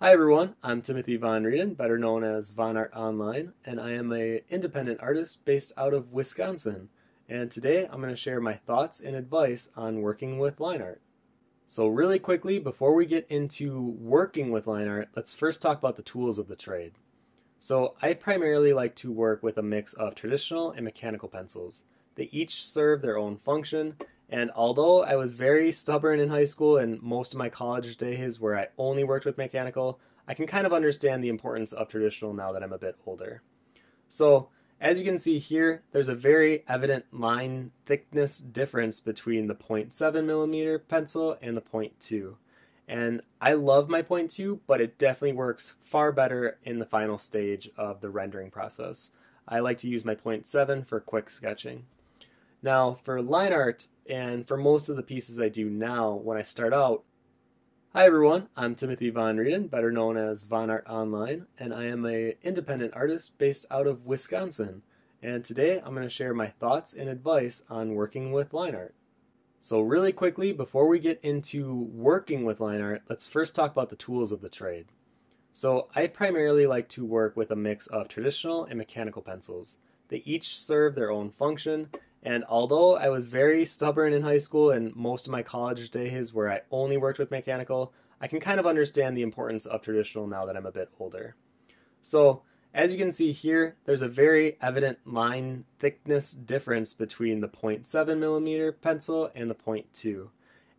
Hi everyone, I'm Timothy Von Reuden, better known as Von Art Online, and I am an independent artist based out of Wisconsin. And today I'm going to share my thoughts and advice on working with line art. So really quickly, before we get into working with line art, let's first talk about the tools of the trade. So I primarily like to work with a mix of traditional and mechanical pencils. They each serve their own function, and although I was very stubborn in high school and most of my college days where I only worked with mechanical, I can kind of understand the importance of traditional now that I'm a bit older. So as you can see here, there's a very evident line thickness difference between the 0.7 millimeter pencil and the 0.2. And I love my 0.2, but it definitely works far better in the final stage of the rendering process. I like to use my 0.7 for quick sketching. Now, for line art, and for most of the pieces I do now, when I start out, hi everyone, I'm Timothy Von Reuden, better known as Von Art Online, and I am an independent artist based out of Wisconsin. And today I'm going to share my thoughts and advice on working with line art. So really quickly, before we get into working with line art, let's first talk about the tools of the trade. So I primarily like to work with a mix of traditional and mechanical pencils. They each serve their own function, and although I was very stubborn in high school and most of my college days where I only worked with mechanical, I can kind of understand the importance of traditional now that I'm a bit older. So as you can see here, there's a very evident line thickness difference between the 0.7 millimeter pencil and the 0.2.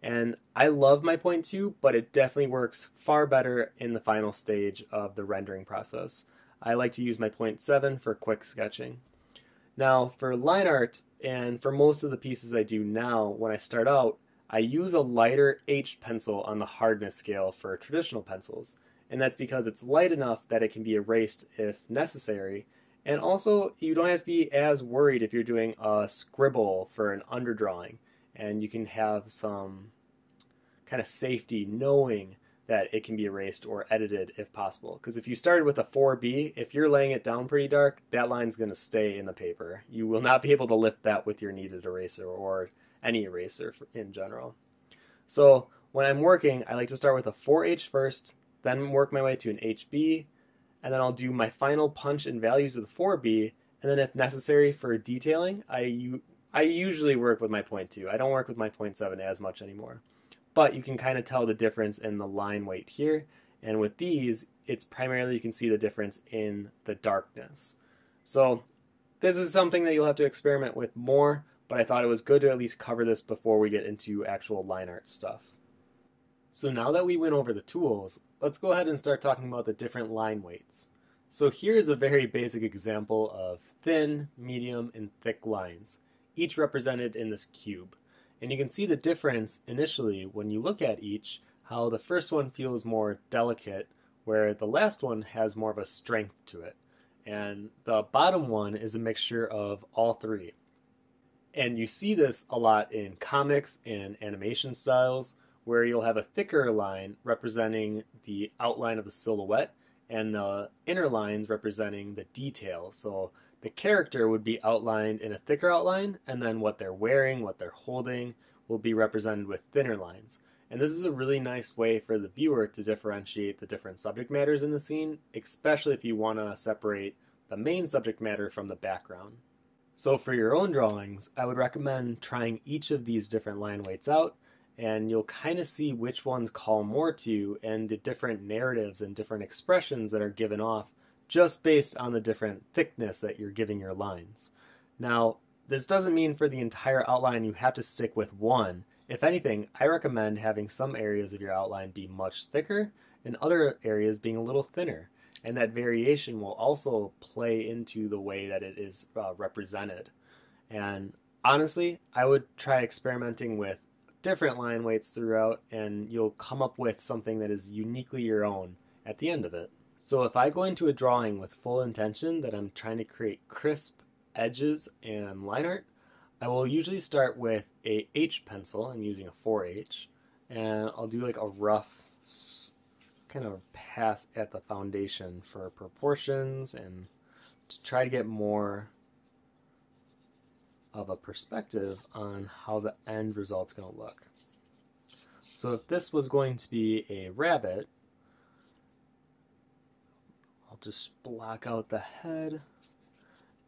And I love my 0.2, but it definitely works far better in the final stage of the rendering process. I like to use my 0.7 for quick sketching. Now, for line art, and for most of the pieces I do now, when I start out, I use a lighter H pencil on the hardness scale for traditional pencils. And that's because it's light enough that it can be erased if necessary. And also, you don't have to be as worried if you're doing a scribble for an underdrawing. And you can have some kind of safety knowing that it can be erased or edited if possible. Because if you started with a 4B, if you're laying it down pretty dark, that line's going to stay in the paper. You will not be able to lift that with your kneaded eraser or any eraser in general. So when I'm working, I like to start with a 4H first, then work my way to an HB, and then I'll do my final punch and values with a 4B, and then if necessary for detailing, I usually work with my 0.2. I don't work with my 0.7 as much anymore. But you can kind of tell the difference in the line weight here, and with these, it's primarily you can see the difference in the darkness. So this is something that you'll have to experiment with more, but I thought it was good to at least cover this before we get into actual line art stuff. So now that we went over the tools, let's go ahead and start talking about the different line weights. So here is a very basic example of thin, medium, and thick lines, each represented in this cube. And you can see the difference initially when you look at each, how the first one feels more delicate, where the last one has more of a strength to it. And the bottom one is a mixture of all three. And you see this a lot in comics and animation styles, where you'll have a thicker line representing the outline of the silhouette and the inner lines representing the detail. So the character would be outlined in a thicker outline, and then what they're wearing, what they're holding, will be represented with thinner lines. And this is a really nice way for the viewer to differentiate the different subject matters in the scene, especially if you want to separate the main subject matter from the background. So for your own drawings, I would recommend trying each of these different line weights out, and you'll kind of see which ones call more to you and the different narratives and different expressions that are given off just based on the different thickness that you're giving your lines. Now, this doesn't mean for the entire outline you have to stick with one. If anything, I recommend having some areas of your outline be much thicker and other areas being a little thinner. And that variation will also play into the way that it is represented. And honestly, I would try experimenting with different line weights throughout, and you'll come up with something that is uniquely your own at the end of it. So if I go into a drawing with full intention that I'm trying to create crisp edges and line art, I will usually start with a H pencil. I'm using a 4H, and I'll do like a rough kind of pass at the foundation for proportions and to try to get more of a perspective on how the end result's going to look. So if this was going to be a rabbit, just block out the head.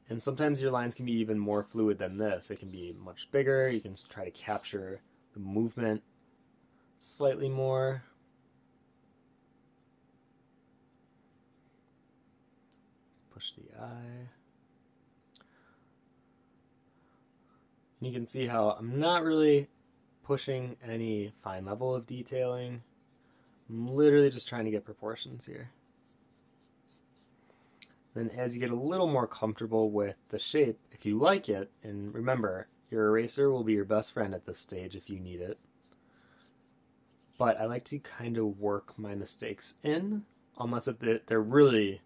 And sometimes your lines can be even more fluid than this. They can be much bigger. You can try to capture the movement slightly more. Let's push the eye. And you can see how I'm not really pushing any fine level of detailing. I'm literally just trying to get proportions here. Then as you get a little more comfortable with the shape, if you like it, and remember, your eraser will be your best friend at this stage if you need it. But I like to kind of work my mistakes in, unless if they're really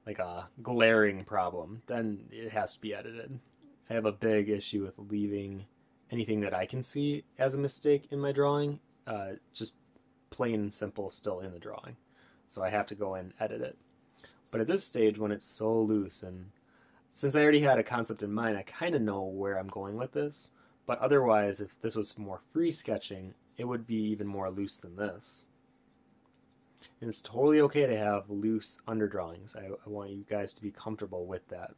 like a glaring problem, then it has to be edited. I have a big issue with leaving anything that I can see as a mistake in my drawing, just plain and simple still in the drawing. So I have to go and edit it. But at this stage, when it's so loose, and since I already had a concept in mind, I kind of know where I'm going with this. But otherwise, if this was more free sketching, it would be even more loose than this. And it's totally okay to have loose underdrawings. I want you guys to be comfortable with that.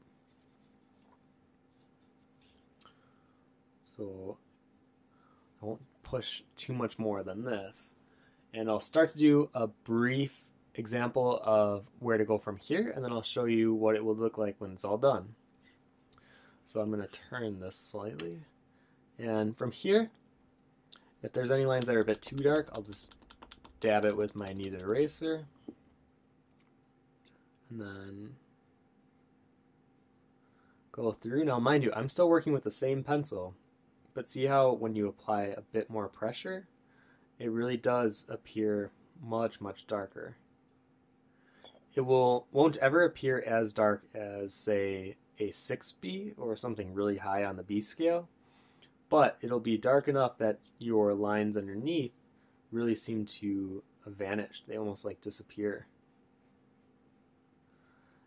So I won't push too much more than this. And I'll start to do a brief example of where to go from here, and then I'll show you what it will look like when it's all done. So I'm going to turn this slightly. And from here, if there's any lines that are a bit too dark, I'll just dab it with my kneaded eraser. And then go through. Now mind you, I'm still working with the same pencil, but see how when you apply a bit more pressure, it really does appear much, much darker. It won't ever appear as dark as, say, a 6B or something really high on the B scale, but it'll be dark enough that your lines underneath really seem to vanish. They almost like disappear.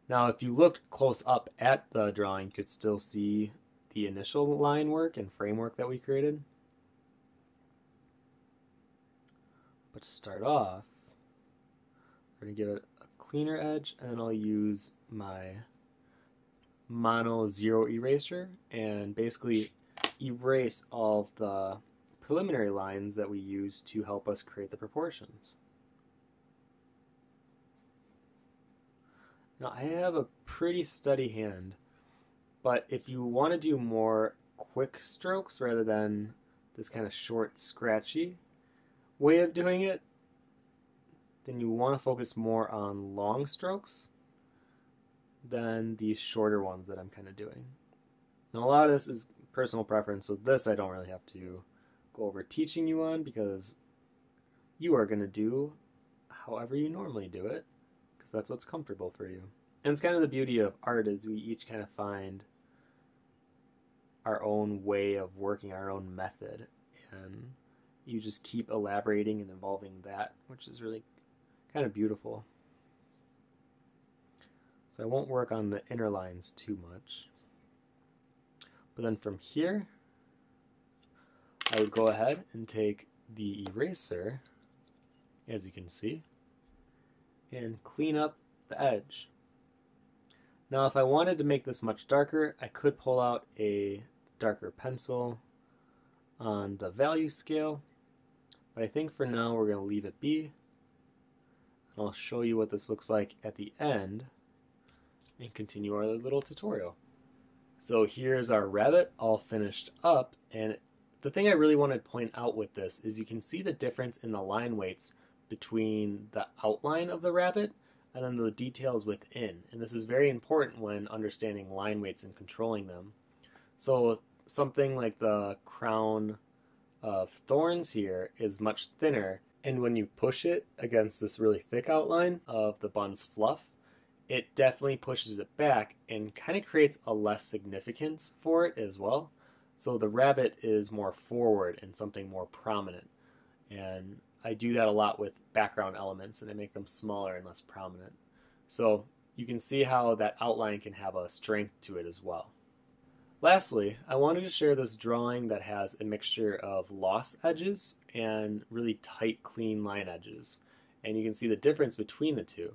Now, if you looked close up at the drawing, you could still see the initial line work and framework that we created. But to start off, we're going to give it a cleaner edge, and then I'll use my mono zero eraser and basically erase all of the preliminary lines that we use to help us create the proportions. Now I have a pretty steady hand, but if you want to do more quick strokes rather than this kind of short, scratchy way of doing it, then you want to focus more on long strokes than these shorter ones that I'm kind of doing. Now a lot of this is personal preference, so this I don't really have to go over teaching you on, because you are going to do however you normally do it, because that's what's comfortable for you. And it's kind of the beauty of art, is we each kind of find our own way of working, our own method, and you just keep elaborating and evolving that, which is really kind of beautiful. So I won't work on the inner lines too much. But then from here, I would go ahead and take the eraser, as you can see, and clean up the edge. Now if I wanted to make this much darker, I could pull out a darker pencil on the value scale, but I think for now we're going to leave it be. And I'll show you what this looks like at the end and continue our little tutorial. So here's our rabbit all finished up, and the thing I really want to point out with this is you can see the difference in the line weights between the outline of the rabbit and then the details within. And this is very important when understanding line weights and controlling them. So something like the crown of thorns here is much thinner, and when you push it against this really thick outline of the bun's fluff, it definitely pushes it back and kind of creates a less significance for it as well. So the rabbit is more forward and something more prominent. And I do that a lot with background elements, and I make them smaller and less prominent. So you can see how that outline can have a strength to it as well. Lastly, I wanted to share this drawing that has a mixture of lost edges and really tight, clean line edges. And you can see the difference between the two.